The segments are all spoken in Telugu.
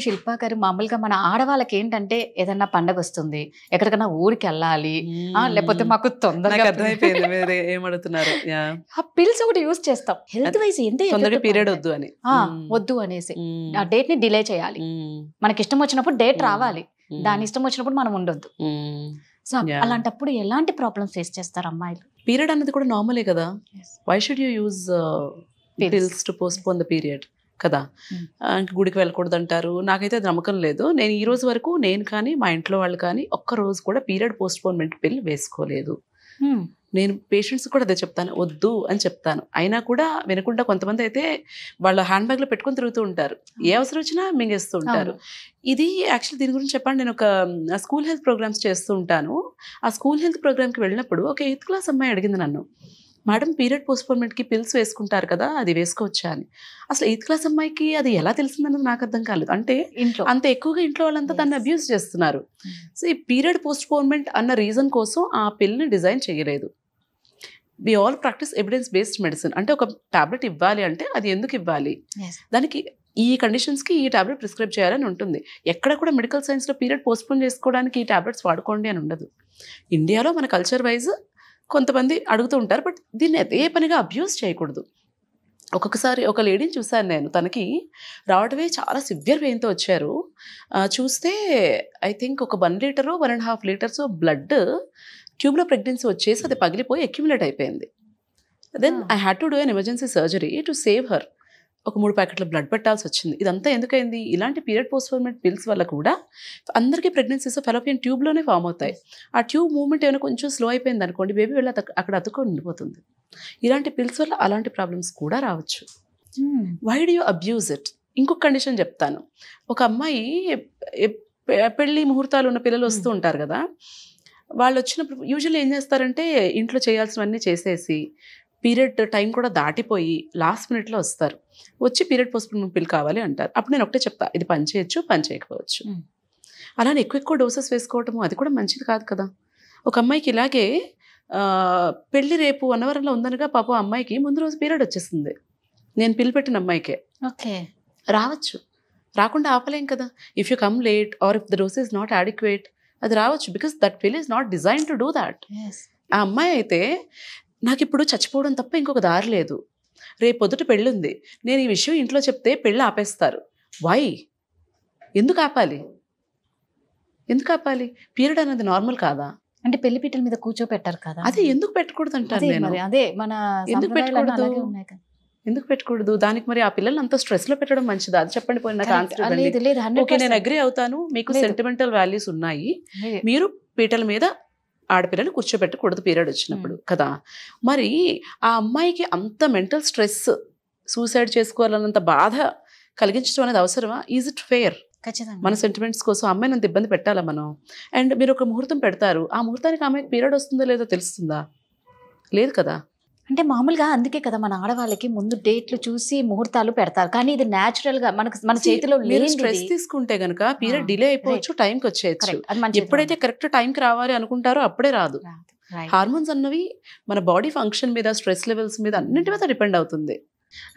శిల్పా గారు మామూలుగా మన ఆడవాళ్ళకి ఏంటంటే ఏదన్నా పండగ వస్తుంది, ఎక్కడికైనా ఊరికి వెళ్ళాలి, లేకపోతే మాకు తొందరగా అర్థమైపోయింది మీరు ఏమడుతున్నారు. ఆ పిల్స్ ఒకటి యూజ్ చేస్తాం హెల్త్ వైజ్ ఎంత తొందరగా పీరియడ్ వద్దు అని, వద్దు అనేసి ఆ డేట్ ని డిలే చేయాలి. మనకి ఇష్టం వచ్చినప్పుడు డేట్ రావాలి, దాని ఇష్టం వచ్చినప్పుడు మనం ఉండొద్దు. సో అలాంటప్పుడు ఎలాంటి ప్రాబ్లమ్స్ ఫేస్ చేస్తారు అమ్మాయిలు? పీరియడ్ అనేది కూడా నార్మలే కదా. Why should you use pills to postpone the period కదా. ఇంక గుడికి వెళ్ళకూడదు అంటారు. నాకైతే అది నమ్మకం లేదు. నేను ఈ రోజు వరకు నేను కానీ మా ఇంట్లో వాళ్ళు కానీ ఒక్క రోజు కూడా పీరియడ్ పోస్ట్పోన్మెంట్ పిల్ వేసుకోలేదు. నేను పేషెంట్స్ కూడా అదే చెప్తాను, వద్దు అని చెప్తాను. అయినా కూడా వినకుండా కొంతమంది అయితే వాళ్ళ హ్యాండ్ బ్యాగ్లో పెట్టుకొని తిరుగుతూ ఉంటారు, ఏ అవసరం వచ్చినా మింగేస్తూ ఉంటారు. ఇది యాక్చువల్లీ దీని గురించి చెప్పండి, నేను ఒక స్కూల్ హెల్త్ ప్రోగ్రామ్స్ చేస్తూ ఉంటాను. ఆ స్కూల్ హెల్త్ ప్రోగ్రామ్కి వెళ్ళినప్పుడు ఒక 8th క్లాస్ అమ్మాయి అడిగింది నన్ను, మేడం పీరియడ్ పోస్ట్పోన్మెంట్కి పిల్స్ వేసుకుంటారు కదా, అది వేసుకోవచ్చా అని. అసలు 8th క్లాస్ అమ్మాయికి అది ఎలా తెలిసిందన్నది నాకు అర్థం కాలేదు. అంటే అంత ఎక్కువగా ఇంట్లో వాళ్ళంతా దాన్ని అబ్యూస్ చేస్తున్నారు. సో ఈ పీరియడ్ పోస్ట్పోన్మెంట్ అన్న రీజన్ కోసం ఆ పిల్ని డిజైన్ చేయలేదు. We all practice evidence based medicine. అంటే ఒక టాబ్లెట్ ఇవ్వాలి అంటే అది ఎందుకు ఇవ్వాలి, దానికి ఈ కండిషన్స్కి ఈ టాబ్లెట్ ప్రిస్క్రైబ్ చేయాలని ఉంటుంది. ఎక్కడ కూడా మెడికల్ సైన్స్లో పీరియడ్ పోస్ట్పోన్ చేసుకోవడానికి ఈ టాబ్లెట్స్ వాడుకోండి అని ఉండదు. ఇండియాలో మన కల్చర్ వైజ్ కొంతమంది అడుగుతూ ఉంటారు, బట్ దీన్ని అదే పనిగా అబ్యూస్ చేయకూడదు. ఒక్కొక్కసారి ఒక లేడీని చూశాను నేను, తనకి రావడమే చాలా సివియర్ పెయిన్తో వచ్చారు. చూస్తే ఐ థింక్ ఒక 1 లీటరో 1.5 లీటర్స్ బ్లడ్ ట్యూబ్లో ప్రెగ్నెన్సీ వచ్చేసి అది పగిలిపోయి అక్యుములేట్ అయిపోయింది. Then I had to do an emergency surgery to save her. ఒక 3 ప్యాకెట్ల బ్లడ్ పెట్టాల్సి వచ్చింది. ఇదంతా ఎందుకైంది, ఇలాంటి పీరియడ్ పోస్ట్పోన్మెంట్ పిల్స్ వల్ల కూడా అందరికీ ప్రెగ్నెన్సీస్ ఫెలోపియన్ ట్యూబ్లోనే ఫామ్ అవుతాయి. ఆ ట్యూబ్ మూవ్మెంట్ ఏమైనా కొంచెం స్లో అయిపోయింది అనుకోండి, బేబీ వెళ్ళి అక్కడ అతుక్కొని ఉండిపోతుంది. ఇలాంటి పిల్స్ వల్ల అలాంటి ప్రాబ్లమ్స్ కూడా రావచ్చు. Why do you abuse it? ఇంకొక కండిషన్ చెప్తాను. ఒక అమ్మాయి పెళ్లి ముహూర్తాలు ఉన్న పిల్లలు వస్తూ ఉంటారు కదా, వాళ్ళు వచ్చినప్పుడు యూజువల్లీ ఏం చేస్తారంటే ఇంట్లో చేయాల్సినవన్నీ చేసేసి పీరియడ్ టైం కూడా దాటిపోయి లాస్ట్ మినిట్లో వస్తారు. వచ్చి పీరియడ్ పోస్ట్పోన్మెంట్ పిల్ కావాలి అంటారు. అప్పుడు నేను ఒకటే చెప్తా, ఇది పని చేయొచ్చు, పని చేయకపోవచ్చు. అలానే ఎక్కువ డోసెస్ వేసుకోవటము అది కూడా మంచిది కాదు కదా. ఒక అమ్మాయికి ఇలాగే పెళ్లి రేపు అన్నవరంలో ఉందనగా పాపం అమ్మాయికి ముందు రోజు పీరియడ్ వచ్చేసింది. నేను పిల్ పెట్టిన అమ్మాయికే. ఓకే, రావచ్చు, రాకుండా ఆపలేం కదా. If you come late are if the dose is not adequate, అది రావచ్చు. బికాస్ దట్ పిల్ is not design to do that. ఆ అమ్మాయి అయితే నాకు ఇప్పుడు చచ్చిపోవడం తప్ప ఇంకొక దారి లేదు, రేపు పొద్దుట పెళ్ళుంది, నేను ఈ విషయం ఇంట్లో చెప్తే పెళ్ళి ఆపేస్తారు. వై? ఎందుకు ఆపాలి? ఎందుకు ఆపాలి? పీరియడ్ అనేది నార్మల్ కాదా? అంటే పెళ్లి పీటల మీద కూర్చోపెట్టారు కదా, అదే ఎందుకు పెట్టకూడదు అంటారు నేను. అదే మన ఎందుకు పెట్టకూడదు? ఎందుకు పెట్టకూడదు? దానికి మరి ఆ పిల్లల్ని అంత స్ట్రెస్లో పెట్టడం మంచిదా? అది చెప్పండి. పోయిన ఓకే, నేను అగ్రీ అవుతాను, మీకు సెంటిమెంటల్ వాల్యూస్ ఉన్నాయి, మీరు పీటల మీద ఆడపిల్లలు కూర్చోబెట్టకూడదు పీరియడ్ వచ్చినప్పుడు కదా. మరి ఆ అమ్మాయికి అంత మెంటల్ స్ట్రెస్, సూసైడ్ చేసుకోవాలన్నంత బాధ కలిగించడం అనేది అవసరమా? Is it fair? ఖచ్చితంగా మన సెంటిమెంట్స్ కోసం అమ్మాయిని అంత ఇబ్బంది పెట్టాలా మనం? అండ్ మీరు ఒక ముహూర్తం పెడతారు, ఆ ముహూర్తానికి అమ్మాయికి పీరియడ్ వస్తుందో లేదో తెలుస్తుందా? లేదు కదా. అంటే మామూలుగా అందుకే కదా మన ఆడవాళ్ళకి ముందు డేట్లు చూసి ముహూర్తాలు పెడతారు. కానీ ఇది న్యాచురల్ గా మన చేతిలో లేదు. స్ట్రెస్ తీసుకుంటే గనక పీరియడ్ డిలే అయిపోవచ్చు, టైంకి వచ్చేయచ్చు. ఎప్పుడైతే కరెక్ట్ టైంకి రావాలి అనుకుంటారో అప్పుడే రాదు. హార్మోన్స్ అన్నవి మన బాడీ ఫంక్షన్ మీద, స్ట్రెస్ లెవెల్స్ మీద అన్నింటి మీద డిపెండ్ అవుతుంది.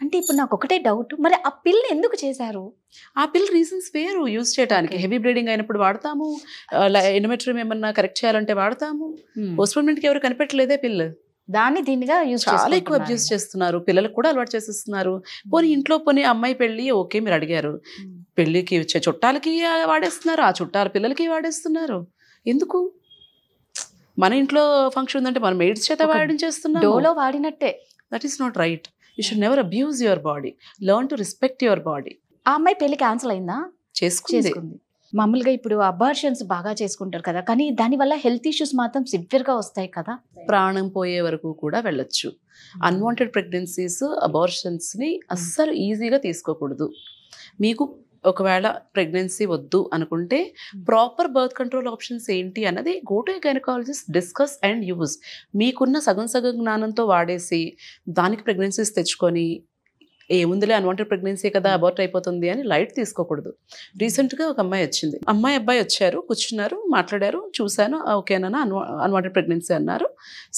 అంటే ఇప్పుడు నాకు ఒకటే డౌట్, మరి ఆ పిల్ ఎందుకు చేశారు? ఆ పిల్ రీజన్స్ వేరు యూజ్ చేయడానికి. హెవీ బ్లీడింగ్ అయినప్పుడు వాడతాము, ఎండోమెట్రియం ఏమన్నా కరెక్ట్ చేయాలంటే వాడతాము. పోస్ట్పోన్మెంట్కి ఎవరు కనిపెట్టలేదే పిల్, దాన్ని దీనిగా యూజ్ చాలా ఎక్కువ అబ్యూస్ చేస్తున్నారు. పిల్లలకు కూడా అలవాటు చేసేస్తున్నారు. పోనీ ఇంట్లో పోనీ అమ్మాయి పెళ్ళి ఓకే, మీరు అడిగారు, పెళ్ళికి వచ్చే చుట్టాలకి వాడేస్తున్నారు, ఆ చుట్టాల పిల్లలకి వాడేస్తున్నారు. ఎందుకు? మన ఇంట్లో ఫంక్షన్ ఉందంటే మనం మెయిడ్స్ చేత వాడించేస్తున్నాం, డోలో వాడినట్టే. That is not right. You should never abuse your body, learn to respect your body. ఆ అమ్మాయి పెళ్లి క్యాన్సిల్ అయిందా? చేసుకుంది. మామూలుగా ఇప్పుడు అబార్షన్స్ బాగా చేసుకుంటారు కదా, కానీ దానివల్ల హెల్త్ ఇష్యూస్ మాత్రం సివియర్గా వస్తాయి కదా. ప్రాణం పోయే వరకు కూడా వెళ్ళొచ్చు. అన్వాంటెడ్ ప్రెగ్నెన్సీస్, అబార్షన్స్ని అస్సలు ఈజీగా తీసుకోకూడదు. మీకు ఒకవేళ ప్రెగ్నెన్సీ వద్దు అనుకుంటే ప్రాపర్ బర్త్ కంట్రోల్ ఆప్షన్స్ ఏంటి అన్నది go to gynaecologist, discuss and use. మీకున్న సగం జ్ఞానంతో వాడేసి దానికి ప్రెగ్నెన్సీస్ తెచ్చుకొని ఏముందిలే అన్వాంటెడ్ ప్రెగ్నెన్సీ కదా అబార్ట్ అయిపోతుంది అని లైట్ తీసుకోకూడదు. రీసెంట్గా ఒక అమ్మాయి వచ్చింది, అమ్మాయి అబ్బాయి వచ్చారు, కూర్చున్నారు, మాట్లాడారు, చూశాను, ఓకేనా అన్వాంటెడ్ ప్రెగ్నెన్సీ అన్నారు.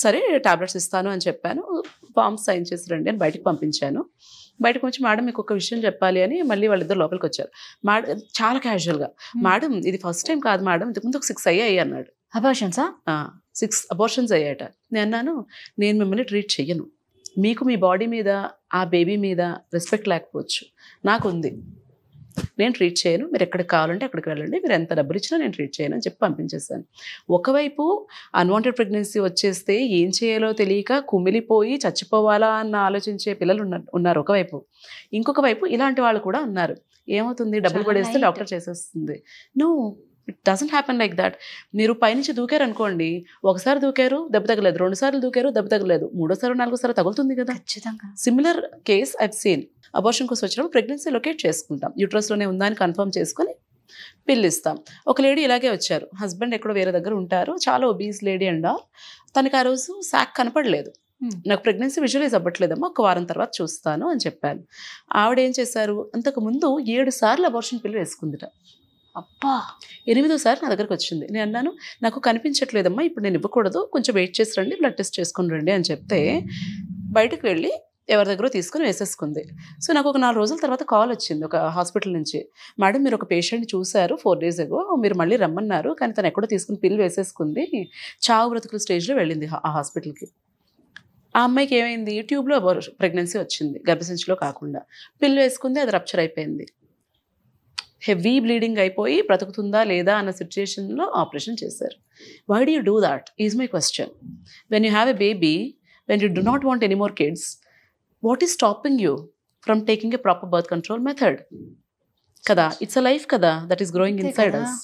సరే టాబ్లెట్స్ ఇస్తాను అని చెప్పాను, ఫామ్స్ సైన్ చేసి రండి అని బయటకు పంపించాను. బయటకు వచ్చి మేడం మీకు ఒక విషయం చెప్పాలి అని మళ్ళీ వాళ్ళిద్దరు లోపలికి వచ్చారు. మేడం చాలా క్యాజువల్గా, మేడం ఇది ఫస్ట్ టైం కాదు మేడం, ఇంతకుముందు ఒక 6 అయ్యాయి అన్నాడు. అబార్షన్సా? 6 అబార్షన్స్ అయ్యాట. నేను అన్నాను, నేను మిమ్మల్ని ట్రీట్ చెయ్యను, మీకు మీ బాడీ మీద ఆ బేబీ మీద రెస్పెక్ట్ లేకపోవచ్చు, నాకు ఉంది, నేను ట్రీట్ చేయను, మీరు ఎక్కడికి కావాలంటే అక్కడికి వెళ్ళండి, మీరు ఎంత డబ్బులు ఇచ్చినా నేను ట్రీట్ చేయను అని చెప్పి పంపించేస్తాను. ఒకవైపు అన్వాంటెడ్ ప్రెగ్నెన్సీ వచ్చేస్తే ఏం చేయాలో తెలియక కుమిలిపోయి చచ్చిపోవాలా అన్న ఆలోచించే పిల్లలు ఉన్నారు ఒకవైపు. ఇంకొక వైపు ఇలాంటి వాళ్ళు కూడా ఉన్నారు, ఏమవుతుంది డబ్బులు పడేస్తే డాక్టర్ చేసేస్తుంది. It doesn't happen like that. మీరు పైనుంచి దూకారు అనుకోండి, ఒకసారి దూకారు దెబ్బ తగలేదు, 2 సార్లు దూకారు దెబ్బ తగలేదు, 3వ సారి 4వ సారి తగులుతుంది కదా. ఖచ్చితంగా. Similar case I've seen. Abortion కోసం వచ్చినప్పుడు ప్రెగ్నెన్సీ లొకేట్ చేసుకుంటాం, యూట్రస్లోనే ఉందా అని కన్ఫర్మ్ చేసుకొని పిల్లు ఇస్తాం. ఒక లేడీ ఇలాగే వచ్చారు, హస్బెండ్ ఎక్కడో వేరే దగ్గర ఉంటారు, చాలా ఒబీస్ లేడీ అండ్ తనకి ఆ రోజు శాక్ కనపడలేదు. నాకు ప్రెగ్నెన్సీ విజువలైజ్ అవ్వట్లేదమ్మా, ఒక వారం తర్వాత చూస్తాను అని చెప్పాను. ఆవిడ ఏం చేశారు, అంతకుముందు 7 సార్లు అబార్షన్ పిల్లు వేసుకుందిట. అబ్బా, 8వ సారి నా దగ్గరకు వచ్చింది. నేను అన్నాను, నాకు కనిపించట్లేదమ్మా, ఇప్పుడు నేను ఇవ్వకూడదు, కొంచెం వెయిట్ చేసి రండి, బ్లడ్ టెస్ట్ చేసుకుని రండి అని చెప్తే బయటకు వెళ్ళి ఎవరి దగ్గర తీసుకుని వేసేసుకుంది. సో నాకు ఒక 4 రోజుల తర్వాత కాల్ వచ్చింది ఒక హాస్పిటల్ నుంచి, మేడం మీరు ఒక పేషెంట్ చూశారు 4 days ago, మీరు మళ్ళీ రమ్మన్నారు, కానీ తను ఎక్కడో తీసుకుని పిల్లు వేసేసుకుంది, చావు బ్రతుకుల స్టేజ్లో వెళ్ళింది ఆ హాస్పిటల్కి. ఆ అమ్మాయికి ఏమైంది, ట్యూబ్లో ప్రెగ్నెన్సీ వచ్చింది, గర్భసంచిలో కాకుండా, పిల్లు వేసుకుంది, అది రప్చర్ అయిపోయింది, హెవీ బ్లీడింగ్ అయిపోయి బ్రతుకుతుందా లేదా అన్న సిచ్యుయేషన్లో ఆపరేషన్ చేశారు. Why do you do that is my question. When you have a baby, when you do not want any more kids, what is stopping you from taking a proper birth control method కదా. ఇట్స్ అ లైఫ్ కదా that is growing inside us.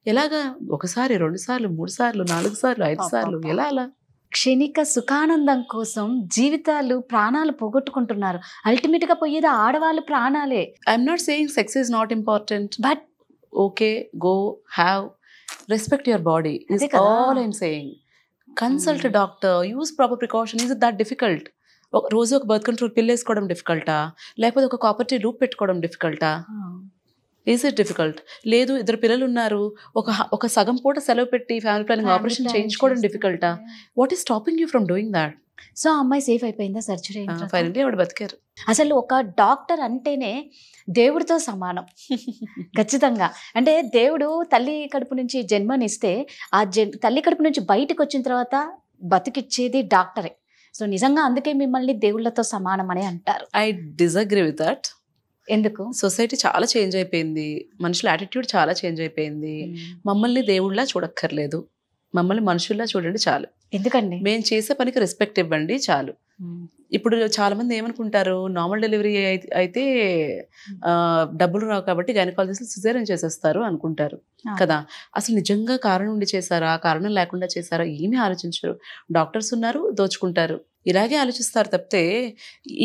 ఎలాగా 1 సారి 2 సార్లు 3 సార్లు 4 సార్లు 5 సార్లు ఎలా అలా? క్షణిక సుఖానందం కోసం జీవితాలు ప్రాణాలు పోగొట్టుకుంటున్నారు. అల్టిమేట్ గా పోయేది ఆడవాళ్ళు ప్రాణాలే. I'm not saying sex is not important, but okay go have respect your body is all I'm saying. Consult doctor, use proper precaution. Is it that difficult? రోజు ఒక బర్త్ కంట్రోల్ పిల్ వేసుకోవడం డిఫికల్టా, లేకపోతే ఒక కాపర్టీ లూప్ పెట్టుకోవడం డిఫికల్టా? Is it difficult? లేదు 2 పిల్లలు ఉన్నారు, ఒక సగం పూట సెలవు పెట్టి ఫ్యామిలీ ప్లానింగ్ ఆపరేషన్ చేయించుకోవడం డిఫికల్టా? What is stopping you from doing that? So అమ్మాయి సేఫ్ అయిపోయిందా సర్జరీ? ఫైనల్లీ ఆవిడ బతికారు. అసలు ఒక డాక్టర్ అంటేనే దేవుడితో సమానం. ఖచ్చితంగా. అంటే దేవుడు తల్లి కడుపు నుంచి జన్మనిస్తే ఆ తల్లి కడుపు నుంచి బయటకు వచ్చిన తర్వాత బతికిచ్చేది డాక్టరే. సో నిజంగా అందుకే మిమ్మల్ని దేవుళ్ళతో సమానం అని అంటారు. I disagree with that. ఎందుకు? సొసైటీ చాలా చేంజ్ అయిపోయింది, మనుషుల యాటిట్యూడ్ చాలా చేంజ్ అయిపోయింది. మమ్మల్ని దేవుళ్ళ చూడక్కర్లేదు, మమ్మల్ని మనుషుల్లా చూడండి చాలు. ఎందుకండి? మేము చేసే పనికి రెస్పెక్ట్ ఇవ్వండి చాలు. ఇప్పుడు చాలా మంది ఏమనుకుంటారు, నార్మల్ డెలివరీ అయితే డబ్బులు రావు కాబట్టి గైనకాలజిస్ట్ సిజేరియన్ చేసేస్తారు అనుకుంటారు కదా. అసలు నిజంగా కారణం ఉండి చేశారా, కారణం లేకుండా చేశారా ఏమీ ఆలోచించరు. డాక్టర్స్ ఉన్నారు, దోచుకుంటారు, ఇలాగే ఆలోచిస్తారు తప్పితే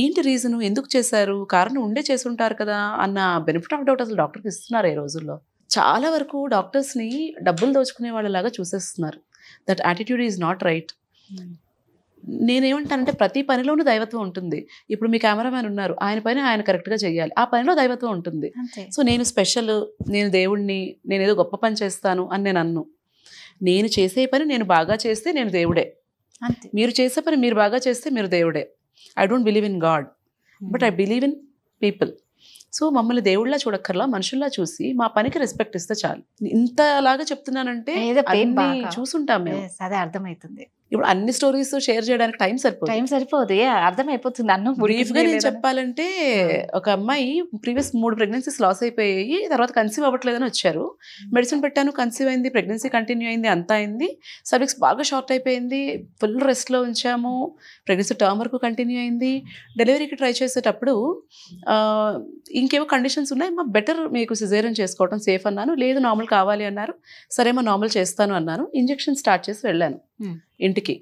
ఏంటి రీజను, ఎందుకు చేశారు, కారణం ఉండే చేసి ఉంటారు కదా అన్న బెనిఫిట్ ఆఫ్ డౌట్ అసలు డాక్టర్కి ఇస్తున్నారు ఈ రోజుల్లో. చాలా వరకు డాక్టర్స్ని డబ్బులు దోచుకునే వాళ్ళలాగా చూసేస్తున్నారు. That attitude is not right. నేనేమంటానంటే ప్రతి పనిలోనూ దైవత్వం ఉంటుంది. ఇప్పుడు మీ కెమెరామ్యాన్ ఉన్నారు, ఆయన పని ఆయన కరెక్ట్గా చేయాలి, ఆ పనిలో దైవత్వం ఉంటుంది. సో నేను స్పెషల్, నేను దేవుణ్ణి, నేను ఏదో గొప్ప పని చేస్తాను అని నేను అన్ను. నేను చేసే పని నేను బాగా చేస్తే నేను దేవుడే, మీరు చేసే పని మీరు బాగా చేస్తే మీరు దేవుడే. I don't believe in God, but I believe in people. So మమ్మల్ని దేవుళ్ళ చూడక్కర్లా, మనుషుల్లా చూసి మా పనికి రెస్పెక్ట్ ఇస్తే చాలు. ఇంతలాగా చెప్తున్నానంటే చూసుంటాం మేము. అదే అర్థమవుతుంది. ఇప్పుడు అన్ని స్టోరీస్ షేర్ చేయడానికి టైం సరిపోదు. అర్థమైపోతుంది. బ్రీఫ్గా నేను చెప్పాలంటే, ఒక అమ్మాయి ప్రీవియస్ 3 ప్రెగ్నెన్సీస్ లాస్ అయిపోయాయి, తర్వాత కన్సీవ్ అవ్వట్లేదని వచ్చారు. మెడిసిన్ పెట్టాను, కన్సీవ్ అయింది, ప్రెగ్నెన్సీ కంటిన్యూ అయింది, అంతా అయింది. సర్విక్స్ బాగా షార్ట్ అయిపోయింది, ఫుల్ రెస్ట్లో ఉంచాము, ప్రెగ్నెన్సీ టర్మ్ వరకు కంటిన్యూ అయింది. డెలివరీకి ట్రై చేసేటప్పుడు ఇంకేమో కండిషన్స్ ఉన్నాయి, మా బెటర్ మీకు సిజేరియన్ చేసుకోవడం సేఫ్ అన్నాను. లేదు నార్మల్ కావాలి అన్నారు. సరే మా నార్మల్ చేస్తాను అన్నాను. ఇంజెక్షన్ స్టార్ట్ చేసి వెళ్ళాను ఇంటికి.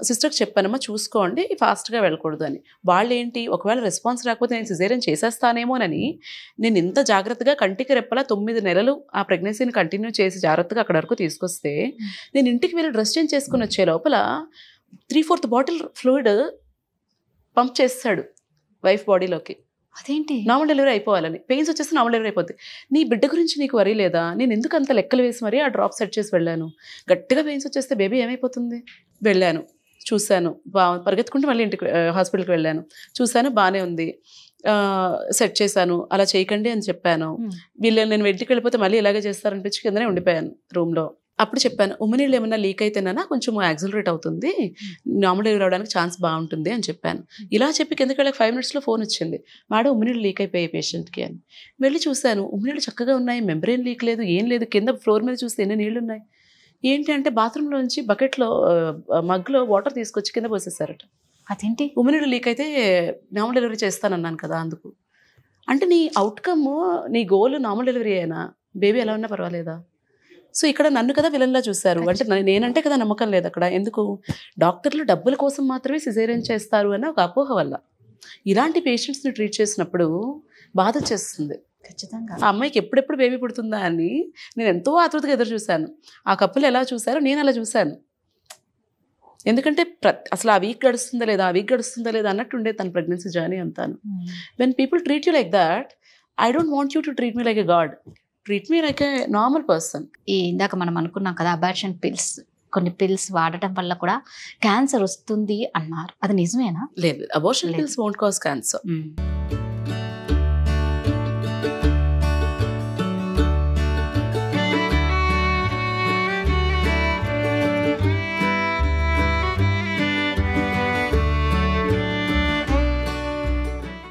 సిస్టర్కి చెప్పానమ్మా చూసుకోండి, ఫాస్ట్గా వెళ్ళకూడదు అని. వాళ్ళు ఏంటి, ఒకవేళ రెస్పాన్స్ రాకపోతే నేను సిజేరియన్ చేసేస్తానేమోనని నేను ఇంత జాగ్రత్తగా కంటికి రెప్పలా 9 నెలలు ఆ ప్రెగ్నెన్సీని కంటిన్యూ చేసి జాగ్రత్తగా అక్కడ వరకు తీసుకొస్తే, నేను ఇంటికి వెళ్ళి డ్రెస్ చేంజ్ చేసుకుని వచ్చే లోపల 3/4 బాటిల్ ఫ్లూయిడ్ పంప్ చేస్తాడు వైఫ్ బాడీలోకి. అదేంటి? నార్మల్ డెలివరీ అయిపోవాలని. పెయిన్స్ వచ్చేస్తే నార్మల్ డెలివరీ అయిపోద్ది. నీ బిడ్డ గురించి నీకు వరీ లేదా? నేను ఎందుకు అంత లెక్కలు వేసి మరీ ఆ డ్రాప్ సెట్ చేసి వెళ్ళాను. గట్టిగా పెయిన్స్ వచ్చేస్తే బేబీ ఏమైపోతుంది? వెళ్ళాను, చూశాను, పరిగెత్తుకుంటూ మళ్ళీ ఇంటికి హాస్పిటల్కి వెళ్ళాను, చూశాను, బాగానే ఉంది, సెట్ చేశాను. అలా చేయకండి అని చెప్పాను. వీళ్ళు నేను ఇంటికి వెళ్ళిపోతే మళ్ళీ ఇలాగే చేస్తారనిపించి కిందనే ఉండిపోయాను రూమ్లో. అప్పుడు చెప్పాను, ఉమ్మనీళ్ళు ఏమన్నా లీక్ అయితేనా కొంచెం యాక్సిలరేట్ అవుతుంది, నార్మల్ డెలివరీ అవడానికి ఛాన్స్ బాగుంటుంది అని చెప్పాను. ఇలా చెప్పి కిందకి వెళ్ళక 5 minutesలో ఫోన్ వచ్చింది, మేడం ఉమ్మనీళ్ళు లీక్ అయిపోయాయి పేషెంట్కి అని. వెళ్ళి చూశాను, ఉమ్మనీళ్ళు చక్కగా ఉన్నాయి, మెంబ్రెయిన్ లీక్ లేదు, ఏం లేదు. కింద ఫ్లోర్ మీద చూస్తే ఎన్ని నీళ్ళు ఉన్నాయి. ఏంటి అంటే బాత్రూంలోంచి బకెట్లో మగ్లో వాటర్ తీసుకొచ్చి కింద పోసేసారట. అదేంటి? ఉమ్మనీళ్ళు లీక్ అయితే నార్మల్ డెలివరీ చేస్తానన్నాను కదా అందుకు. అంటే నీ అవుట్కమ్, నీ గోల్ నార్మల్ డెలివరీ అయినా బేబీ ఎలా ఉన్నా పర్వాలేదా? సో ఇక్కడ నన్ను కదా విలన్లా చూశారు. అంటే నేనంటే కదా నమ్మకం లేదు అక్కడ. ఎందుకు? డాక్టర్లు డబ్బుల కోసం మాత్రమే సిజేరియన్ చేస్తారు అన్న ఒక అపోహ వల్ల ఇలాంటి పేషెంట్స్ని ట్రీట్ చేసినప్పుడు బాధ చేస్తుంది. ఖచ్చితంగా ఆ అమ్మాయికి ఎప్పుడెప్పుడు బేబీ పుడుతుందా అని నేను ఎంతో ఆతృతగా ఎదురు చూశాను. ఆ కప్పులు ఎలా చూశారో నేను అలా చూశాను. ఎందుకంటే అసలు ఆ వీక్ గడుస్తుందా లేదా అన్నట్టు ఉండేది తన ప్రెగ్నెన్సీ జర్నీ అంతాను. When people treat you like that, I don't want you to treat me like a God, treat me like a normal person. ఇందాక మనం అనుకున్నాం కదా అబార్షన్ పిల్స్, కొన్ని పిల్స్ వాడటం వల్ల కూడా క్యాన్సర్ వస్తుంది అన్నారు, అది నిజమేనా? లేదు, abortion pills won't cause cancer.